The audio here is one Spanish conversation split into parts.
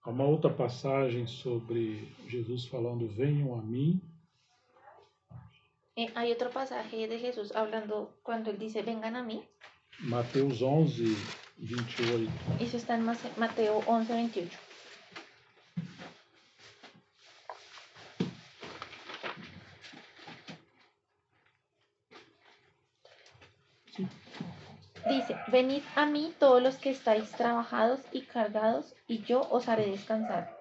Há uma outra passagem sobre Jesus falando, venham a mim. Hay otro pasaje de Jesús hablando cuando él dice, vengan a mí. Mateus 11, 28. Eso está en Mateo 11, 28. Dice, venid a mí todos los que estáis trabajados y cargados, y yo os haré descansar.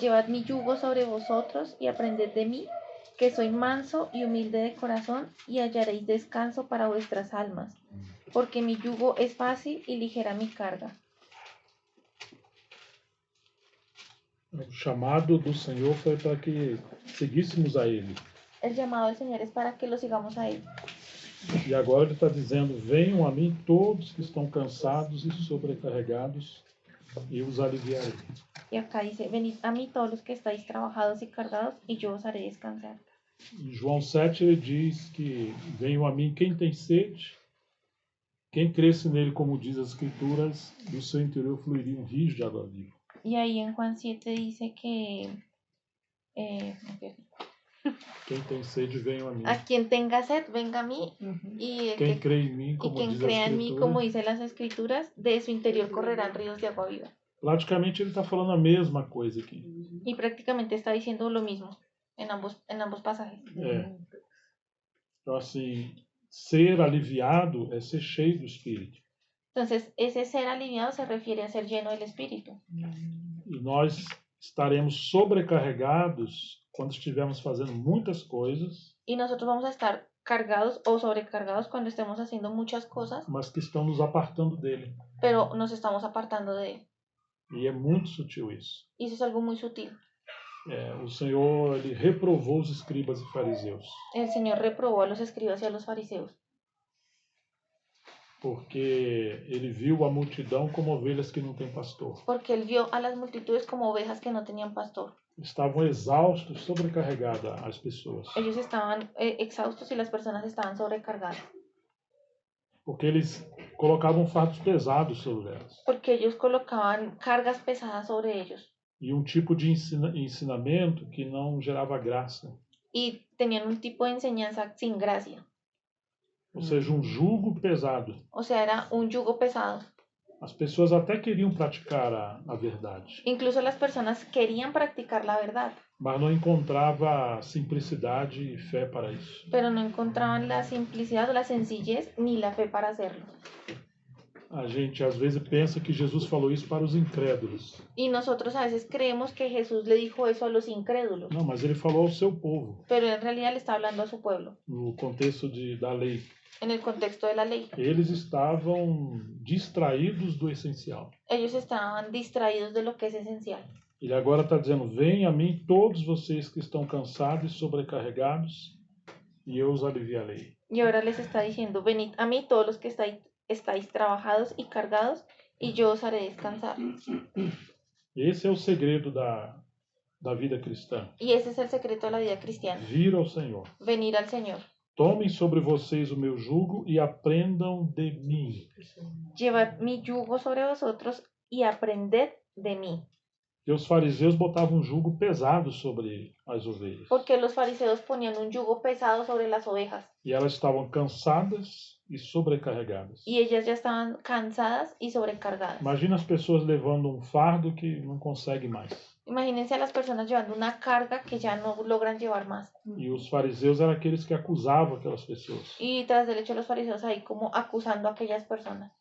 Llevad mi yugo sobre vosotros y aprended de mí, que soy manso y humilde de corazón, y hallaréis descanso para vuestras almas, porque mi yugo es fácil y ligera mi carga. O chamado do Senhor foi para que seguíssemos a Ele. El llamado del Señor es para que lo sigamos a Él. E agora Ele está dizendo, venham a mim todos que estão cansados e sobrecarregados, e eu os aliviarei. Y acá dice, venid a mí todos los que estáis trabajados y cargados, y yo os haré descansar. Em João 7 ele diz que venham a mim quem tem sede, quem cresce nele, como diz as Escrituras, do seu interior fluiriam rios de água viva. Y ahí en Juan 7 dice que... Quem tem sede, venham a mim. A quien tenga sed, venga a mí. Y quem crê em mim, como quien diz crea a en mí, Escritura, como dice las Escrituras, de su interior correrán ríos de agua viva. Praticamente ele está falando a mesma coisa aqui. Y prácticamente está diciendo lo mismo en ambos pasajes. Então, assim, ser aliviado é ser cheio do Espírito. Entonces, ese ser aliviado se refiere a ser lleno del Espíritu. E nós estaremos sobrecarregados quando estivermos fazendo muitas coisas. Y nosotros vamos a estar cargados o sobrecargados cuando estemos haciendo muchas cosas, mas que estão nos apartando dele. Pero nos estamos apartando de él. E é muito sutil isso. Y eso es algo muy sutil. O Senhor ele reprovou os escribas e fariseus. El Señor reprobó a los escribas y a los fariseos. Porque ele viu a multidão como ovelhas que não têm pastor. Porque él vio a las multitudes como ovejas que no tenían pastor. Estavam exaustos, sobrecarregadas as pessoas. Ellos estaban exhaustos y las personas estaban sobrecargadas. Porque eles colocavam fardos pesados sobre elas. Porque ellos colocaban cargas pesadas sobre ellos. E tipo de ensinamento que não gerava graça. Y tenían un tipo de enseñanza sin gracia. Ou seja, jugo pesado. O sea, era un yugo pesado. As pessoas até queriam praticar a verdade. Incluso las personas querían practicar la verdad. Mas não encontrava simplicidade e fé para isso. Pero no encontraban la simplicidad o la sencillez ni la fe para hacerlo. A gente às vezes pensa que Jesus falou isso para os incrédulos. Y nosotros a veces creemos que Jesús le dijo eso a los incrédulos. Não, mas ele falou ao seu povo. Pero en realidad le está hablando a su pueblo. No contexto da lei. En el contexto de la ley. Eles estavam distraídos do essencial. Ellos estaban distraídos de lo que es esencial. Ele agora está dizendo, venham a mim todos vocês que estão cansados e sobrecarregados, e eu os aliviarei. Y ahora les está diciendo, venid a mí todos los que estáis trabajados y cargados, y yo os haré descansar. Esse é o segredo da vida cristã. Y ese es el secreto de la vida cristiana. Vir ao Senhor. Venir al Señor. Tomem sobre vocês o meu jugo e aprendam de mim. Llevad mi yugo sobre vosotros y aprended de mí. E os fariseus botavam jugo pesado sobre as ovelhas. Porque los fariseos ponían un yugo pesado sobre las ovejas. E elas estavam cansadas e sobrecarregadas. Y ellas ya estaban cansadas y sobrecargadas. Imagina as pessoas levando fardo que não consegue mais. Imagínense a las personas llevando una carga que ya no logran llevar más. E os fariseus eram aqueles que acusavam aquelas pessoas. Y tras del hecho los fariseos ahí como acusando a aquellas personas.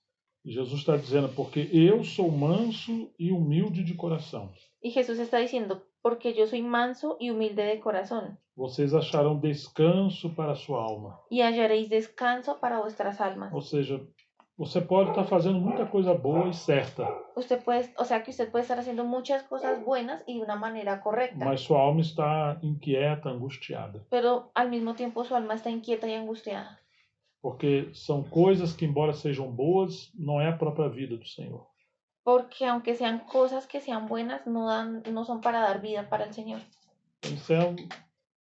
E Jesus está dizendo, porque eu sou manso e humilde de coração. Y Jesús está diciendo, porque yo soy manso y humilde de corazón. Vocês acharão descanso para a sua alma. Y hallaréis descanso para vuestras almas. Ou seja, você pode estar fazendo muita coisa boa e certa. Usted puede estar haciendo muchas cosas buenas y de una manera correcta. Mas sua alma está inquieta, angustiada. Pero al mismo tiempo su alma está inquieta y angustiada. Porque são coisas que, embora sejam boas, não é a própria vida do Senhor. Porque aunque sean cosas que sean buenas, no son para dar vida para el Señor. Isso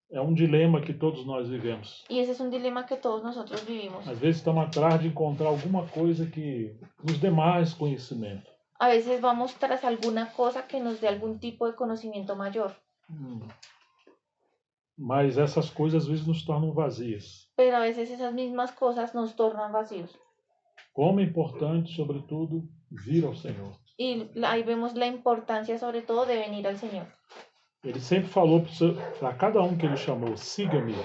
é um dilema que todos nós vivemos. Y ese es un dilema que todos nosotros vivimos. Às vezes estamos atrás de encontrar alguma coisa que nos dê mais conhecimento. A veces vamos tras alguna cosa que nos dé algún tipo de conocimiento mayor. Mas essas coisas às vezes nos tornam vazias. Pero a veces esas mismas cosas nos tornan vacíos. Como é importante, sobretudo, vir ao Senhor. Y ahí vemos la importancia, sobre todo, de venir al Señor. Ele sempre falou para cada que ele chamou, siga-me.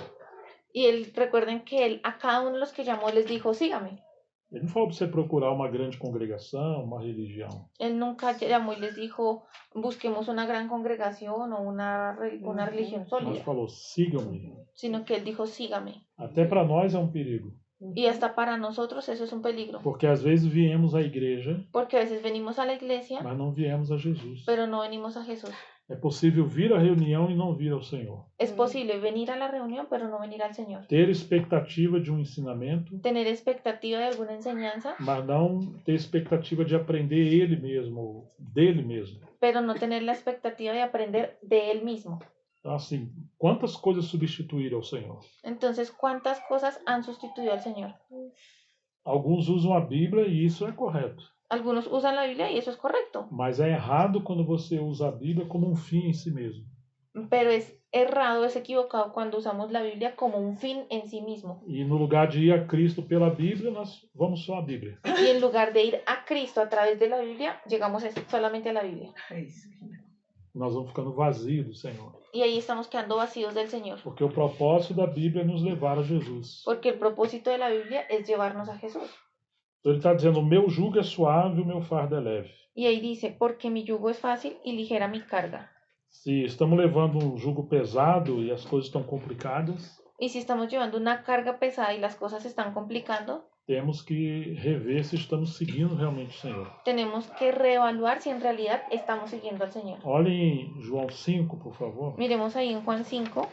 Y recuerden que él a cada uno de los que llamó les dijo, sígame. Ele não falou para você procurar uma grande congregação, uma religião. Él nunca llamó y les dijo, busquemos una gran congregación o una religión sólida. Mas falou, sigam-me. Sino que él dijo, sígame. Até para nós é perigo. Y hasta para nosotros eso es un peligro. Porque às vezes viemos à igreja, porque a veces venimos a la iglesia, mas não viemos a Jesus. Pero no venimos a Jesús. É possível vir à reunião e não vir ao Senhor. Es posible venir a la reunión pero no venir al Señor. Ter expectativa de ensinamento. Tener expectativa de alguna enseñanza. Mas não ter expectativa de aprender ele mesmo, dele mesmo. Pero no tener la expectativa de aprender de él mismo. Então, assim, quantas coisas substituíram ao Senhor? Entonces, ¿cuántas cosas han sustituido al Señor? Alguns usam a Bíblia e isso é correto. Algunos usan la Biblia y eso es correcto. Mas é errado quando você usa a Bíblia como fim em si mesmo. Pero es errado, es equivocado cuando usamos la Biblia como un fin en sí mismo. E no lugar de ir a Cristo pela Bíblia, nós vamos só à Bíblia. Y en lugar de ir a Cristo a través de la Biblia, llegamos solamente a la Biblia. Nós vamos ficando vazios do Senhor. Y ahí estamos quedando vacíos del Señor. Porque o propósito da Bíblia é nos levar a Jesus. Porque el propósito de la Biblia es llevarnos a Jesús. Então ele está dizendo, o meu jugo é suave, o meu fardo é leve. Y ahí dice, porque mi yugo es fácil y ligera mi carga. Se estamos levando um jugo pesado e as coisas estão complicadas, y si estamos llevando una carga pesada y las cosas se están complicando, temos que rever se estamos seguindo realmente o Senhor. Tenemos que reevaluar si en realidad estamos siguiendo al Señor. Olhem em João 5, por favor. Miremos ahí en Juan 5.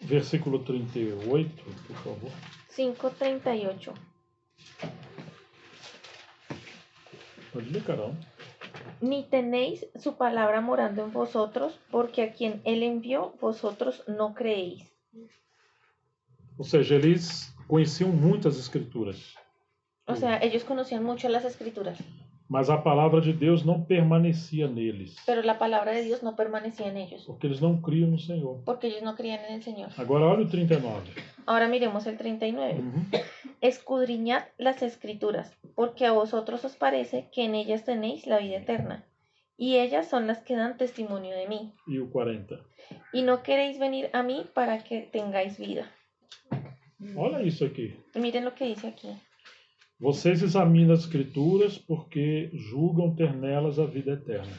Versículo 38, por favor. 5:38. Pode ler, Carol. Ni tenéis su palabra morando en vosotros, porque a quien él envió, vosotros no creéis. Ou seja, eles conheciam muitas escrituras. O sea, ellos conocían mucho las escrituras. Mas a palavra de Deus não permanecia neles. Pero la palabra de Dios no permanecía en ellos. Porque eles não criam no Senhor. Porque ellos no creían en el Señor. Agora olha o 39. Ahora miremos el 39. Escudriñad las escrituras, porque a vosotros os parece que en ellas tenéis la vida eterna, y ellas son las que dan testimonio de mí. E o 40. Y no queréis venir a mí para que tengáis vida. Olha isso aqui. Miren lo que dice aquí. Vocês examinam as escrituras porque julgam ter nelas a vida eterna.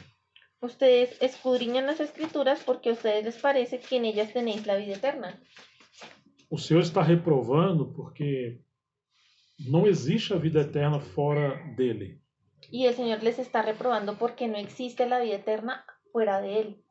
Ustedes escudriñan las escrituras porque a ustedes les parece que en ellas tenéis la vida eterna. O Senhor está reprovando porque não existe a vida eterna fora dele. Y el Señor les está reprobando porque no existe la vida eterna fuera de él.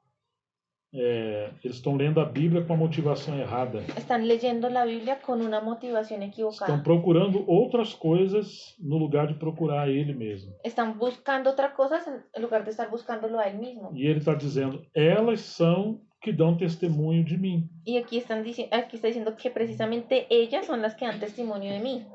Eles estão lendo a Bíblia com a motivação errada. Están leyendo la Biblia con una motivación equivocada. Estão procurando outras coisas no lugar de procurar ele mesmo. Están buscando otras cosas en lugar de estar buscándolo a él mismo. E ele está dizendo, elas são que dão testemunho de mim. Y aquí está diciendo que precisamente ellas son las que dan testimonio de mí.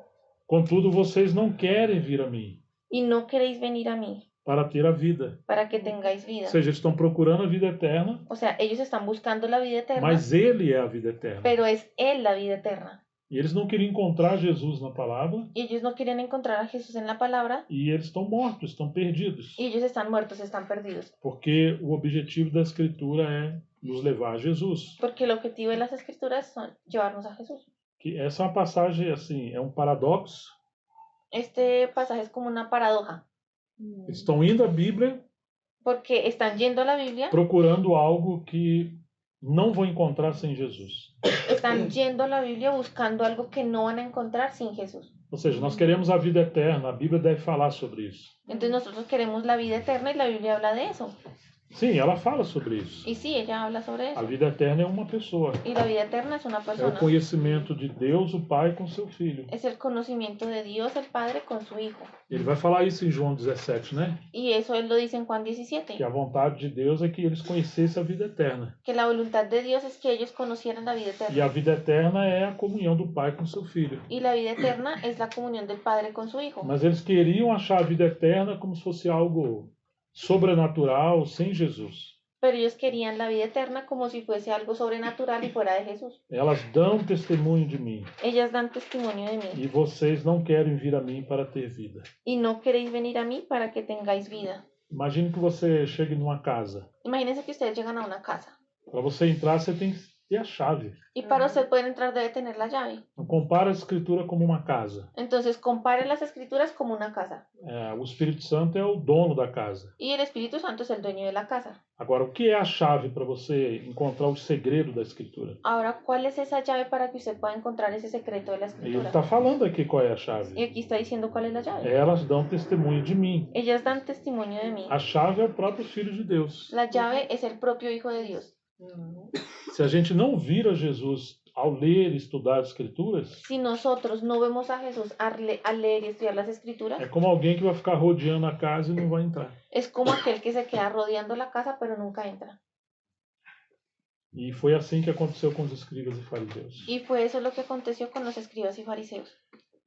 Contudo, vocês não querem vir a mim. Y no queréis venir a mí. Para ter a vida. Para que tengáis vida. Ou seja, eles estão procurando a vida eterna. O sea, ellos están buscando la vida eterna. Mas ele é a vida eterna. Pero es él la vida eterna. E eles não queriam encontrar Jesus na palavra. Y ellos no quieren encontrar a Jesús en la palabra. E eles estão mortos, estão perdidos. Y ellos están muertos, están perdidos. Porque o objetivo da Escritura é nos levar a Jesus. Porque el objetivo de las Escrituras son llevarnos a Jesús. Que essa é uma passagem assim, é um paradoxo. Este pasaje es como una paradoja. Eles estão indo à Bíblia. Porque están yendo a la Biblia. Procurando algo que não vão encontrar sem Jesus. Están yendo a la Biblia buscando algo que no van a encontrar sin Jesús. Ou seja, nós queremos a vida eterna. A Bíblia deve falar sobre isso. Entonces nosotros queremos la vida eterna y la Biblia habla de eso. Sim, ela fala sobre isso. Y sí, ella habla sobre A eso. vida eterna é uma pessoa. Y la vida eterna es una É o persona. conhecimento de Deus, o Pai, com seu Filho. Es el conocimiento de Dios el Padre con su Hijo. Ele vai falar isso em João 17, né? Y eso él lo dice en Juan Que 17. a vontade de Deus é que eles conhecessem a vida eterna. Que la voluntad de Dios es que ellos conocieran la vida E a eterna. vida eterna é a comunhão do Pai com seu Filho. Y la vida eterna es la comunión del Padre con su Hijo. Mas eles queriam achar a vida eterna como se fosse algo sobrenatural, sem Jesus. Pero ellos querían la vida eterna como si fuese algo sobrenatural y fuera de Jesús. Elas dão testemunho de mim. Ellas dan testimonio de mí. E vocês não querem vir a mim para ter vida. Y no queréis venir a mí para que tengáis vida. Imagine que você chegue numa casa. Imagínense que ustedes llegan a una casa. Para você entrar, você tem que ter a chave. Y para usted poder entrar debe tener la llave. Então, compara a Escritura como uma casa. Entonces compare las escrituras como una casa. O Espírito Santo é o dono da casa. Y el Espíritu Santo es el dueño de la casa. Agora, o que é a chave para você encontrar o segredo da Escritura? Ahora, ¿cuál es esa llave para que usted pueda encontrar ese secreto de la Ele escritura? está falando aqui qual é a Y chave. aquí está diciendo cuál es la llave. Elas dão testemunho de mim. Ellas dan testimonio de mí. A chave é o próprio Filho de Deus. La llave es el propio Hijo de Dios. Se a gente não vira Jesus ao ler e estudar as Escrituras, Si nosotros no vemos a Jesús al leer y estudiar las escrituras, é como alguém que vai ficar rodeando a casa e não vai entrar. es como aquel que se queda rodeando la casa pero nunca entra. E foi assim que aconteceu com os escribas e fariseus. Y fue eso lo que aconteció con los escribas y fariseos.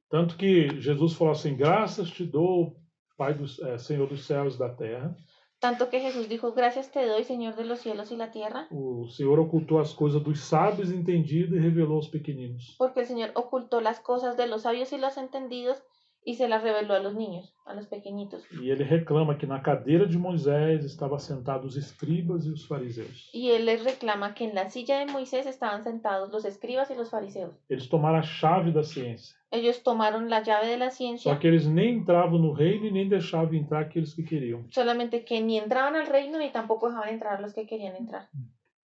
Tanto que Jesus falou assim: graças te dou, Pai Senhor dos céus e da terra. Tanto que Jesús dijo, gracias te doy, Señor de los cielos y la tierra, O Senhor ocultou as coisas dos sábios e entendidos e revelou aos pequeninos. porque el Señor ocultó las cosas de los sabios y los entendidos y se las reveló a los niños, a los pequeñitos. E ele reclama que na cadeira de Moisés estavam sentados os escribas e os fariseus. Y él les reclama que en la silla de Moisés estaban sentados los escribas y los fariseos. Eles tomaram a chave da ciência. Ellos tomaron la llave de la Só ciencia, que eles nem entravam no reino e nem deixavam entrar aqueles que queriam. solamente que ni entraban al reino ni tampoco dejaban entrar a los que querían entrar.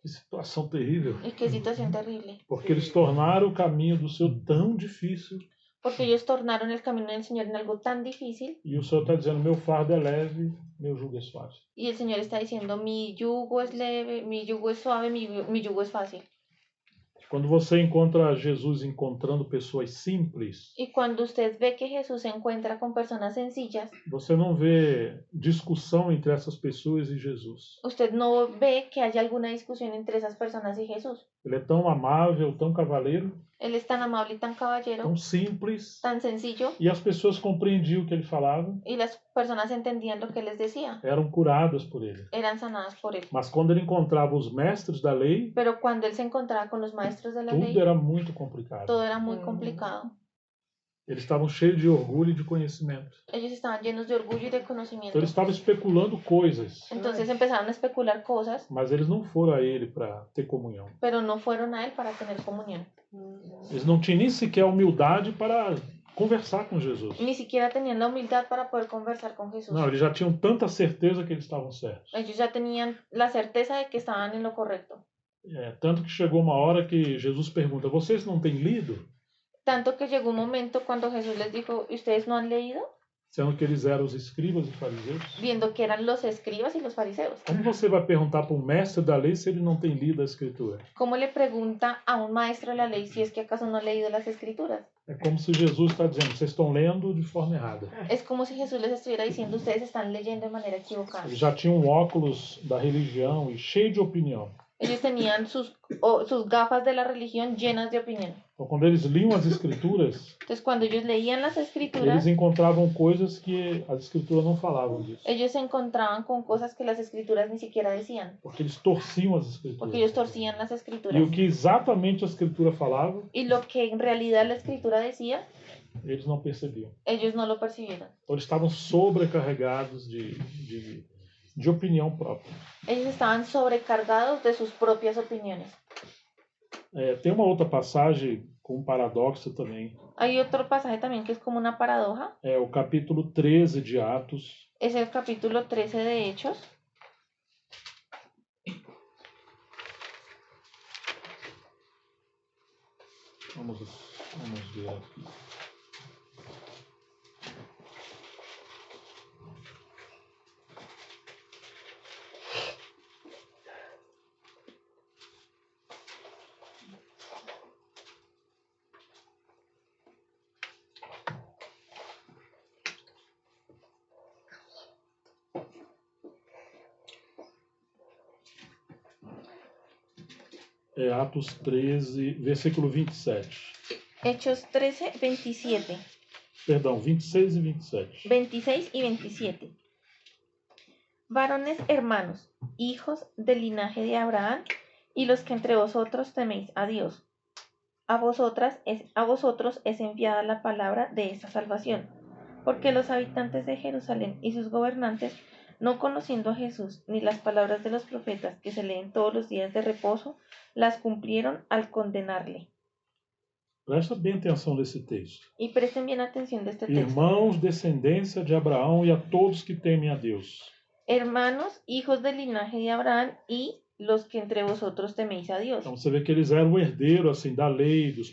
Que situação terrível. Y qué situación terrible. Porque eles tornaram o caminho do Senhor tão difícil. Porque ellos tornaron el camino del Señor en algo tan difícil. E o Senhor está dizendo: meu fardo é leve, meu jugo é suave. Y el Señor está diciendo, mi yugo es leve, mi yugo es suave, mi yugo es fácil. Quando você encontra Jesus encontrando pessoas simples, Y cuando usted ve que Jesús se encuentra con personas sencillas, você não vê discussão entre essas pessoas e Jesus. usted no ve que haya alguna discusión entre esas personas y Jesús. Ele é tão amável, tão cavaleiro, Él es tan amable y tan caballero, tão simples. tan sencillo, E as pessoas compreendiam o que ele falava, y las personas entendían lo que él les decía. eram curadas por ele. Eran sanadas por él. Mas quando ele encontrava os mestres da lei, Pero cuando él se encontraba con los maestros de la ley, tudo era muito complicado. todo era muy complicado. Eles estavam cheios de orgulho e de conhecimento. Ellos estaban llenos de orgullo y de Então conocimiento. eles estavam especulando coisas, Entonces empezaron a especular cosas, mas eles não foram a ele para ter comunhão. pero no fueron a él para tener comunión. Eles não tinham nem sequer humildade para conversar com Jesus. Ni siquiera tenían la humildad para poder conversar con Jesús. Não, eles já tinham tanta certeza que eles estavam certos. Ellos ya tenían la certeza de que estaban en lo correcto. Tanto que chegou uma hora que Jesus pergunta: vocês não têm lido? Tanto que llegó un momento cuando Jesús les dijo, ¿y ustedes no han leído? Sendo que eles eram os escribas e fariseus. Viendo que eran los escribas y los fariseos. Como você vai perguntar para um mestre da lei se ele não tem lido a Escritura? ¿Cómo le pregunta a un maestro de la ley si es que acaso no ha leído las escrituras? É como se Jesus está dizendo: vocês estão lendo de forma errada. Es como si Jesús les estuviera diciendo, ustedes están leyendo de manera equivocada. Eles já tinham um óculos da religião e cheio de opinião. Ellos tenían sus gafas de la religión llenas de opinión. Então, quando eles liam as Escrituras, Entonces, cuando ellos leían las escrituras, eles encontravam coisas que as Escrituras não falavam disso. ellos se encontraban con cosas que las escrituras ni siquiera decían. Porque eles torciam as Porque ellos Escrituras. torcían las E escrituras. o que exatamente a Escritura falava, Y lo que en realidad la escritura decía, eles não percebiam. ellos no lo percibieron. Então, eles estavam sobrecarregados de opinião própria. Ellos estaban sobrecargados de sus propias opiniones. Tem uma outra passagem com um paradoxo também. Hay otro pasaje también que es como una paradoja. É o capítulo 13 de Atos. Es el capítulo 13 de Hechos. Vamos ver aqui. é Atos 13, versículo 27. Hechos 13, 27. Perdão, 26 e 27. 26 y 27. Varones hermanos, hijos del linaje de Abraham, y los que entre vosotros teméis a Dios. A vosotros es enviada la palabra de esta salvación, porque los habitantes de Jerusalén y sus gobernantes, no conociendo a Jesús ni las palabras de los profetas que se leen todos los días de reposo, las cumplieron al condenarle. Presta bem atenção nesse texto. Y presten bien atención de este texto. Irmãos, descendência de Abraão e a todos que temem a Deus. Hermanos, hijos del linaje de Abraham y los que entre vosotros teméis a Dios. Então você vê que eles eram o herdeiro assim da lei, dos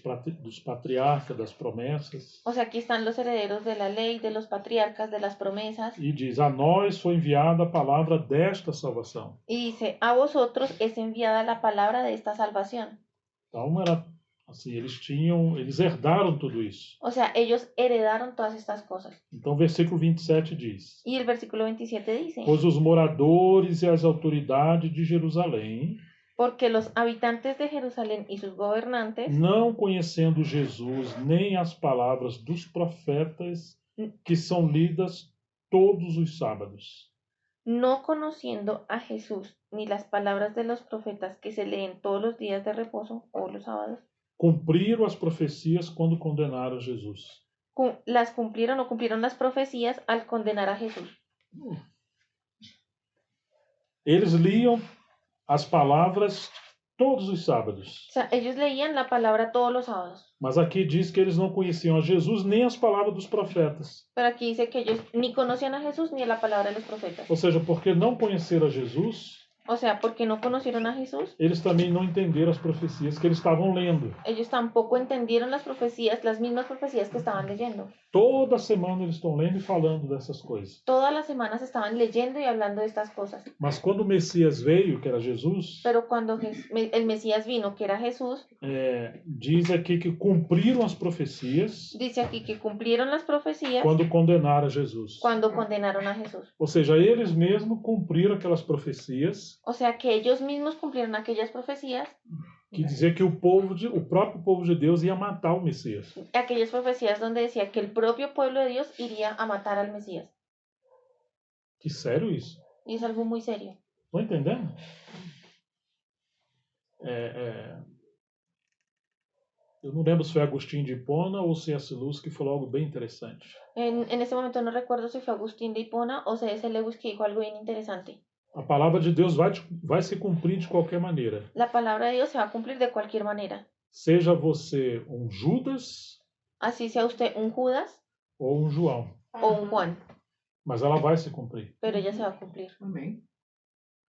patriarcas, das promessas. O sea, aquí están los herederos de la ley, de los patriarcas, de las promesas. E diz: a nós foi enviada a palavra desta salvação. Y dice: a vosotros es enviada la palabra de esta salvación. Então era assim, eles herdaram tudo isso. O sea, ellos heredaron todas estas cosas. Então o versículo 27 diz: Y el versículo 27 dice: pois os moradores e as autoridades de Jerusalém, porque los habitantes de Jerusalén y sus gobernantes, não conhecendo Jesus nem as palavras dos profetas que são lidas todos os sábados, no conociendo a Jesús ni las palabras de los profetas que se leen todos los días de reposo o los sábados, cumpriram as profecias quando condenaram Jesus. las cumplieron o cumplieron las profecías al condenar a Jesús. Eles liam as palavras todos os sábados. O sea, ellos leían la palabra todos los sábados. Mas aqui diz que eles não conheciam a Jesus nem as palavras dos profetas. Pero aquí dice que ellos ni conocían a Jesús ni a la palabra de los profetas. Ou seja, porque não conheceram a Jesus, O sea, porque no conocieron a Jesús, eles também não entenderam as profecias que eles estavam lendo. ellos tampoco entendieron las profecías, las mismas profecías que estaban leyendo. Toda semana eles estão lendo e falando dessas coisas. Todas las semanas estaban leyendo y hablando de estas cosas. Mas quando o Messias veio, que era Jesus, Pero cuando el Mesías vino, que era Jesús, diz aqui que cumpriram as profecias dice aquí que cumplieron las profecías quando condenaram a Jesus. cuando condenaron a Jesús. Ou seja, eles mesmos cumpriram aquelas profecias O sea, que ellos mismos cumplieron aquellas profecías, que dizia que o próprio povo de Deus ia matar o Messias. aquellas profecías donde decía que el propio pueblo de Dios iría a matar al Mesías. Que sério isso? Y es algo muy serio. Estão entendendo? Eu não lembro se foi Agostinho de Hipona ou C.S. Lewis que falou algo bem interessante. En este momento no recuerdo si fue Agustín de Hipona o C.S. Lewis que dijo algo bien interesante. A palavra de Deus vai se cumprir de qualquer maneira. La palabra de Dios se va a cumplir de cualquier manera. Seja você um Judas, Así sea usted un Judas ou um João. o un Juan, Mas ela vai se cumprir. pero ella se va a cumplir. Amém.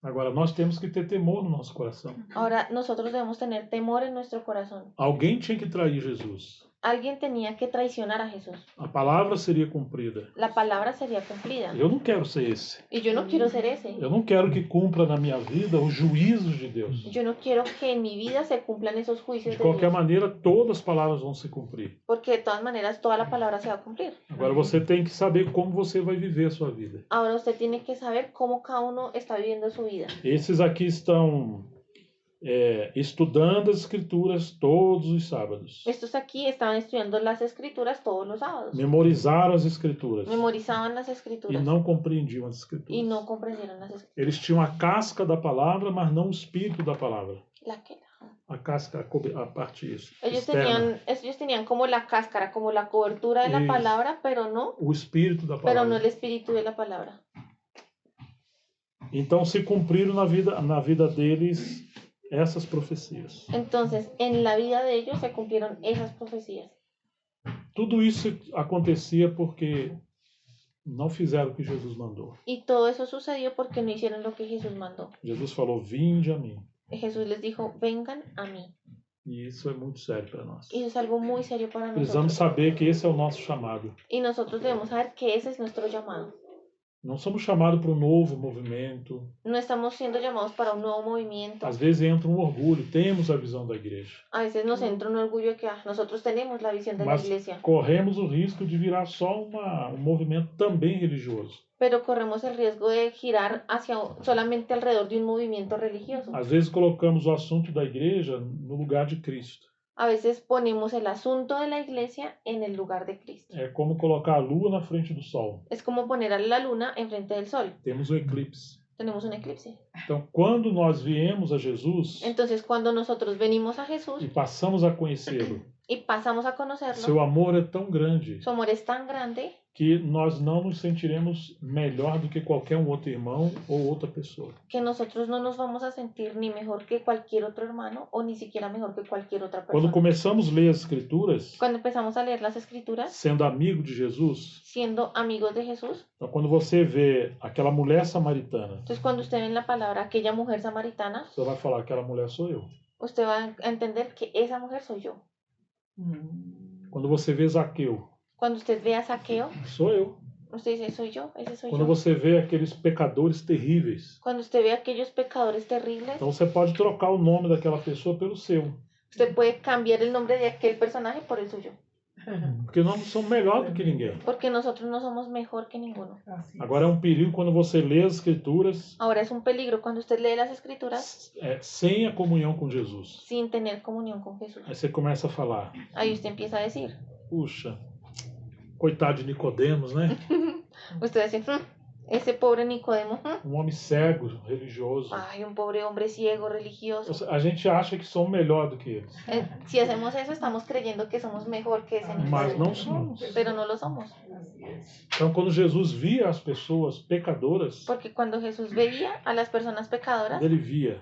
Agora, nós temos que ter temor no nosso coração. Ahora, nosotros debemos tener temor en nuestro corazón. Alguém tinha que trair Jesus. Alguien tenía que traicionar a Jesús. A palavra seria cumprida. La palabra sería cumplida. Eu não quero ser esse. Y yo no quiero ser ese. Eu não quero que cumpra na minha vida os juízos de Deus. Yo no quiero que en mi vida se cumplan esos juicios De de qualquer Dios. maneira, todas as palavras vão se cumprir. Porque de todas maneras toda la palabra se va a cumplir. Agora você tem que saber como você vai viver a sua vida. Ahora usted tiene que saber cómo cada uno está viviendo su vida. Esses aqui estão estudando as escrituras todos os sábados. Estos aquí estaban estudiando las escrituras todos los sábados. Memorizaram as escrituras. Memorizaban las E escrituras não compreendiam as y escrituras. no comprendieron las escrituras. Eles tinham a casca da palavra, mas não o espírito da palavra. ¿La qué? A casca, a parte isso. Ellos externa. tenían como la cáscara, como la cobertura de la Eso. palabra, pero no O espírito da el palavra. espíritu de la palabra. Então se cumpriram na vida deles essas profecias. Entonces, en la vida de ellos se cumplieron esas profecías. Tudo isso acontecia porque não fizeram o que Jesus mandou. Y todo eso sucedió porque no hicieron lo que Jesús mandó. Jesus falou: vinde a mim. Jesús les dijo, vengan a mí. E isso é muito sério para nós. Y eso es algo muy serio para Precisamos nosotros. saber que esse é o nosso chamado. Y nosotros debemos saber que ese es nuestro llamado. Não somos chamados para um novo movimento. No estamos siendo llamados para un nuevo movimiento. Às vezes entra um orgulho, temos a visão da igreja. A veces nos entra un orgullo que nosotros tenemos la visión de la iglesia. Corremos o risco de virar só um movimento também religioso. Pero corremos el riesgo de girar hacia solamente alrededor de un movimiento religioso. Às vezes colocamos o assunto da igreja no lugar de Cristo. A veces ponemos el asunto de la iglesia en el lugar de Cristo. É como colocar a lua na frente do sol. Es como poner a la luna enfrente del sol. Temos um eclipse. Tenemos un eclipse. Então, quando nós viemos a Jesus, Entonces, cuando nosotros venimos a Jesús e passamos a conhecê-lo, y pasamos a conocerlo, seu amor é tão grande su amor es tan grande que nós não nos sentiremos melhor do que qualquer outro irmão ou outra pessoa. que nosotros no nos vamos a sentir ni mejor que cualquier otro hermano o ni siquiera mejor que cualquier otra persona. Quando começamos a ler as Escrituras, Cuando empezamos a leer las Escrituras, sendo amigo de Jesus, siendo amigos de Jesús, então quando você vê aquela mulher samaritana, entonces cuando usted ve en la palabra aquella mujer samaritana, você vai falar, aquela mulher sou eu. usted va a entender que esa mujer soy yo. Quando você vê Zaqueu, Cuando usted ve a Saqueo, sou eu. usted dice, soy yo, ese soy Quando yo. você vê aqueles pecadores terríveis, Cuando usted ve a aquellos pecadores terribles, então você pode trocar o nome daquela pessoa pelo seu. usted puede cambiar el nombre de aquel personaje por el suyo. Porque nós não somos melhor do que ninguém. Porque nosotros no somos mejor que ninguno. Agora é um perigo quando você lê as Escrituras Ahora es un peligro cuando usted lee las Escrituras sem a comunhão com Jesus. sin tener comunión con Jesús. Aí você começa a falar, Ahí usted empieza a decir, puxa, coitado de Nicodemos, né? usted dice, ese pobre Nicodemo, Um homem cego, religioso. ay, un pobre hombre ciego, religioso. A gente acha que somos melhor do que eles. Si hacemos eso, estamos creyendo que somos mejor que ese Mas Nicodemo. não somos. Pero no lo somos. Então, quando Jesus via as pessoas pecadoras, Porque cuando Jesús veía a las personas pecadoras, quando ele via,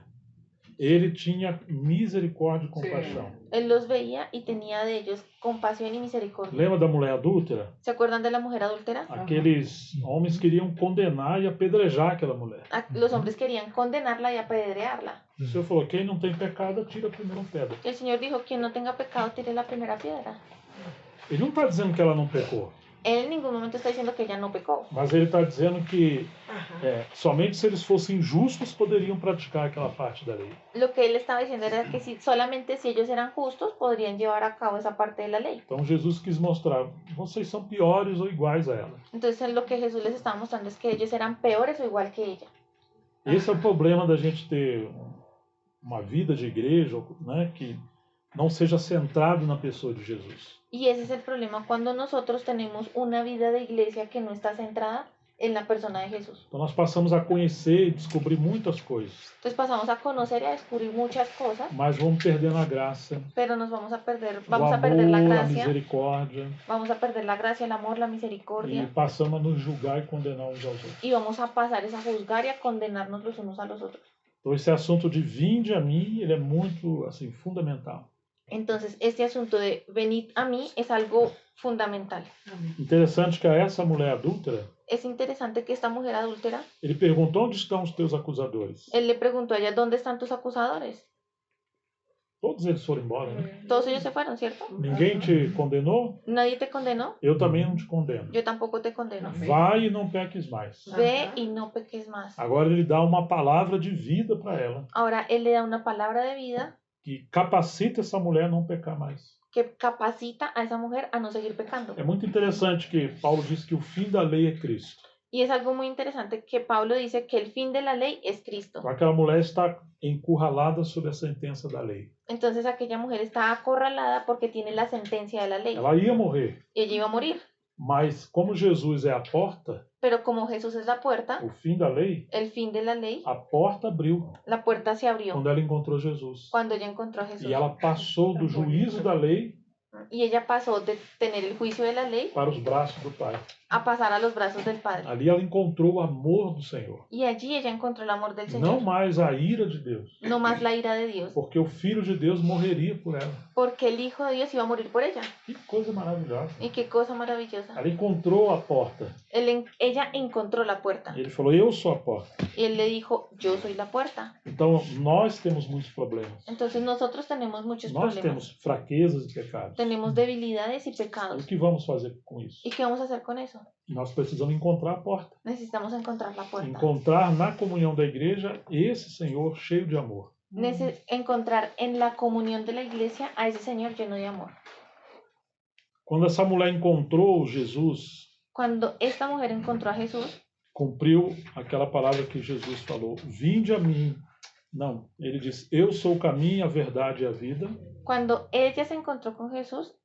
ele tinha misericórdia e compaixão. Él los veía y tenía de ellos compasión y misericordia. Lembra da mulher adúltera? ¿Se acuerdan de la mujer adúltera? Aqueles homens queriam condenar e apedrejar aquela mulher. Los hombres querían condenarla y apedrearla. O Senhor falou, quem não tem pecado, atira a primeira pedra. El Señor dijo, quien no tenga pecado, tire la primera piedra. Ele não está dizendo que ela não pecou, Él en ningún momento está diciendo que ella no pecó. mas ele está dizendo que somente se eles fossem justos poderiam praticar aquela parte da lei. Lo que él estaba diciendo era que solamente si ellos eran justos, podrían llevar a cabo esa parte de la ley. Então Jesus quis mostrar, vocês são piores ou iguais a ela. Entonces lo que Jesús les estaba mostrando es que ellos eran peores o igual que ella. Esse é o problema da gente ter uma vida de igreja, né, que não seja centrado na pessoa de Jesus. Y ese es el problema cuando nosotros tenemos una vida de iglesia que no está centrada en la persona de Jesús. Então nós passamos a conhecer e descobrir muitas coisas, Entonces pasamos a conocer y a descubrir muchas cosas, mas vamos perdendo a graça, pero nos vamos a perder o amor, la a gracia, misericórdia, vamos a perder la gracia, el amor, la e misericordia, passamos a nos julgar e condenar uns aos outros. y vamos a pasar a juzgar y a condenarnos los unos a los otros. Então esse assunto de vinde a mim, ele é muito assim fundamental. Entonces, este asunto de venid a mí es algo fundamental. Interessante que a essa mulher adúltera, Es interesante que esta mujer adúltera, ele perguntou onde estão os teus acusadores. él le preguntó a ella, ¿dónde están tus acusadores? Todos eles foram embora, né? Todos ellos se fueron, ¿cierto? Ninguém te condenou? Nadie te condenó, Eu também não te condeno. yo tampoco te condeno. Vai e não peques mais. Ve y no peques más. Agora ele dá uma palavra de vida para ela, Ahora, él le da una palabra de vida que capacita essa mulher a não pecar mais. que capacita a esa mujer a no seguir pecando. É muito interessante que Paulo diz que o fim da lei é Cristo. Y es algo muy interesante que Pablo dice que el fin de la ley es Cristo. Então, aquela mulher está encurralada sob a sentença da lei. Entonces aquella mujer está acorralada porque tiene la sentencia de la ley. Ela ia morrer, Y ella iba a morir. mas como Jesus é a porta, Pero como Jesús es la puerta, o fim da lei, el fin de la ley, a porta abriu la puerta se abrió quando ela encontrou Jesus. cuando ella encontró a Jesús. E ela passou do juízo da lei Y ella pasó de tener el juicio de la ley para os braços do Pai. a pasar a los brazos del Padre. Ali ela encontrou o amor do Senhor. Y allí ella encontró el amor del Não Señor, mais a ira de Deus, no más la ira de Dios, porque o Filho de Deus morreria por ela. porque el Hijo de Dios iba a morir por ella. Que coisa maravilhosa. Y qué cosa maravillosa. Ela encontrou a porta. Ella encontró la puerta. Ele falou, eu sou a porta. Y él le dijo, yo soy la puerta. Então, nós temos muitos problemas. Entonces nosotros tenemos muchos Nós problemas. temos fraquezas e pecados. Tenemos debilidades y O pecados. que vamos fazer com isso? ¿Y qué vamos a hacer con eso? Nós precisamos encontrar a porta. Necesitamos encontrar la puerta. Encontrar na comunhão da igreja esse Senhor cheio de amor. Encontrar en la comunión de la iglesia a ese Señor lleno de amor. Quando essa mulher encontrou Jesus, Cuando esta mujer encontró a Jesús, cumpriu aquela palavra que Jesus falou: vinde a mim. Não, ele disse: eu sou o caminho, a verdade e a vida. cuando ella se encontró con Jesús,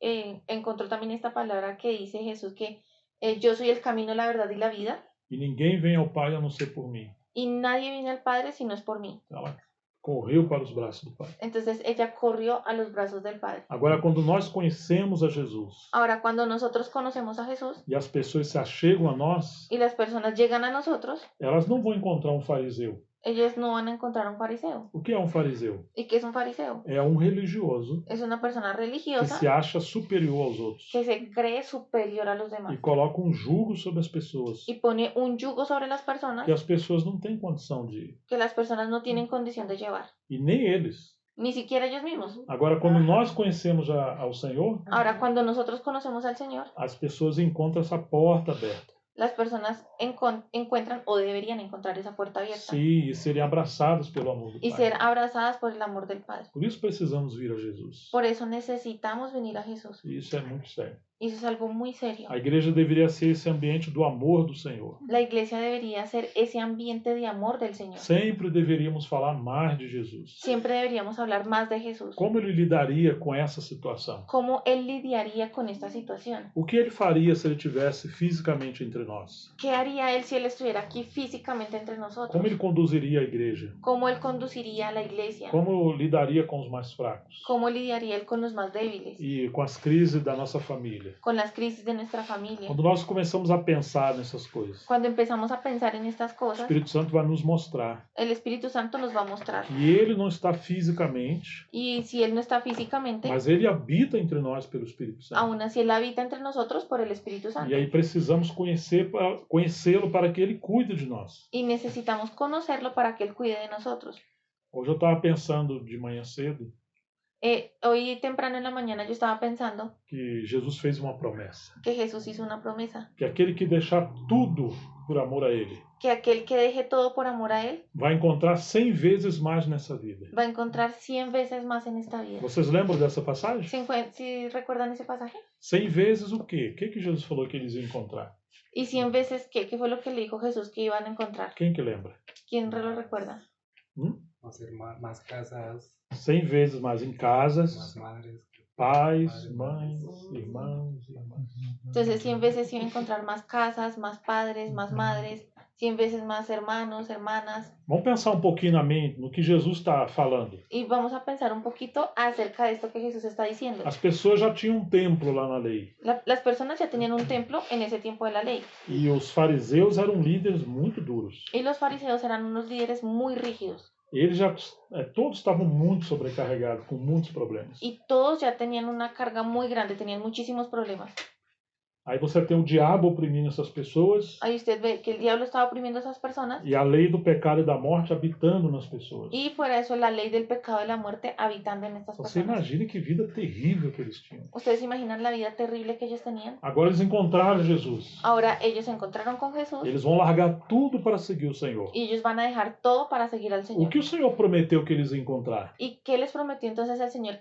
encontró también esta palabra que dice Jesús que yo soy el camino, la verdad y la vida. E ninguém vem ao Pai a não ser por mim. Y nadie viene al Padre si no es por mí. Ela correu para os braços do Pai. Entonces ella corrió a los brazos del Padre. Agora, quando nós conhecemos a Jesus Ahora, cuando nosotros conocemos a Jesús e as pessoas se achegam a nós, y las personas llegan a nosotros, elas não vão encontrar um fariseu. ellos no van a encontrar un fariseo. O que é um fariseu? ¿Y qué es un fariseo? É um religioso Es una persona que religiosa se acha superior aos outros que se cree superior a los e demás coloca um jugo sobre as pessoas y pone un yugo sobre las personas que as pessoas não têm condição de, que las personas no tienen condición de llevar, e nem eles. ni siquiera ellos mismos. Agora, quando nós conhecemos ao Senhor, Ahora, cuando nosotros conocemos al Señor, as pessoas encontram essa porta aberta. las personas encuentran o deberían encontrar esa puerta abierta Sim, e serem abraçadas pelo amor do y Pai. ser abrazadas por el amor del Padre. Por isso precisamos vir a Jesus. Por eso necesitamos venir a Jesús. E isso é muito sério. Y eso es algo muy serio. A igreja deveria ser esse ambiente do amor do Senhor. La iglesia debería ser ese ambiente de amor del Señor. Sempre deveríamos falar mais de Jesus. Siempre deberíamos hablar más de Jesús. Como ele lidaria com essa situação? ¿Cómo Él lidiaría con esta situación? O que ele faria se ele estivesse fisicamente entre nós? ¿Qué haría Él si Él estuviera aquí físicamente entre nosotros? Como ele conduziria a igreja? ¿Cómo Él conduciría a la iglesia? Como lidaria com os mais fracos? ¿Cómo lidiaría Él con los más débiles? E com as crises da nossa família? Con las crisis de nuestra familia. Quando nós começamos a pensar nessas coisas, Cuando empezamos a pensar en estas o cosas, Espírito Santo vai nos mostrar el Espíritu Santo nos va a mostrar. que ele não está fisicamente, Y si Él no está físicamente, mas ele habita entre nós pelo Espírito Santo. aún así Él habita entre nosotros por el Espíritu Santo. E aí precisamos conhecê-lo para que ele cuide de nós. Y necesitamos conocerlo para que Él cuide de nosotros. Hoje eu estava pensando de manhã cedo Hoy temprano en la mañana yo estaba pensando que Jesus fez uma promessa, que Jesús hizo una promesa, que aquele que deixar tudo por amor a ele que aquel que deje todo por amor a Él vai encontrar 100 vezes mais nessa vida. va a encontrar 100 veces más en esta vida. Vocês lembram dessa passagem? ¿Sí recuerdan ese pasaje? 100 vezes o quê? O que Jesus falou que eles iam encontrar? ¿Y 100 veces qué? ¿Qué fue lo que le dijo Jesús que iban a encontrar? Quem que lembra? ¿Quién lo recuerda? Hacer más casas, 100 vezes mais em casas, más madres, pais, mães, irmãos e irmãs. Entonces 100 veces iba a encontrar más casas, más padres, más madres, 100 veces más hermanos, hermanas. Vamos pensar um pouquinho na mente, no que Jesus está falando. Y vamos a pensar un poquito acerca de esto que Jesús está diciendo. As pessoas já tinham um templo lá na lei. Las personas ya tenían un templo en ese tiempo de la ley. E os fariseus eram líderes muito duros. Y los fariseos eran unos líderes muy rígidos. Eles já todos estavam muito sobrecarregados, com muitos problemas. Y todos ya tenían una carga muy grande, tenían muchísimos problemas. Aí você tem o diabo oprimindo essas pessoas Ahí usted ve que el diablo estaba oprimiendo a esas personas. e a lei do pecado e da morte habitando nas pessoas. Y fuera de eso, la ley del pecado y la muerte habitando en estas Você personas. imagina que vida terrível que eles tinham. ¿Ustedes se imaginan la vida terrible que ellos tenían? Agora eles encontraram Jesus. Ahora ellos se encontraron con Jesús Eles vão largar tudo para seguir o Senhor. y ellos van a dejar todo para seguir al O Señor. que o Senhor prometeu que eles iam encontrar? ¿Y qué les prometió entonces el Señor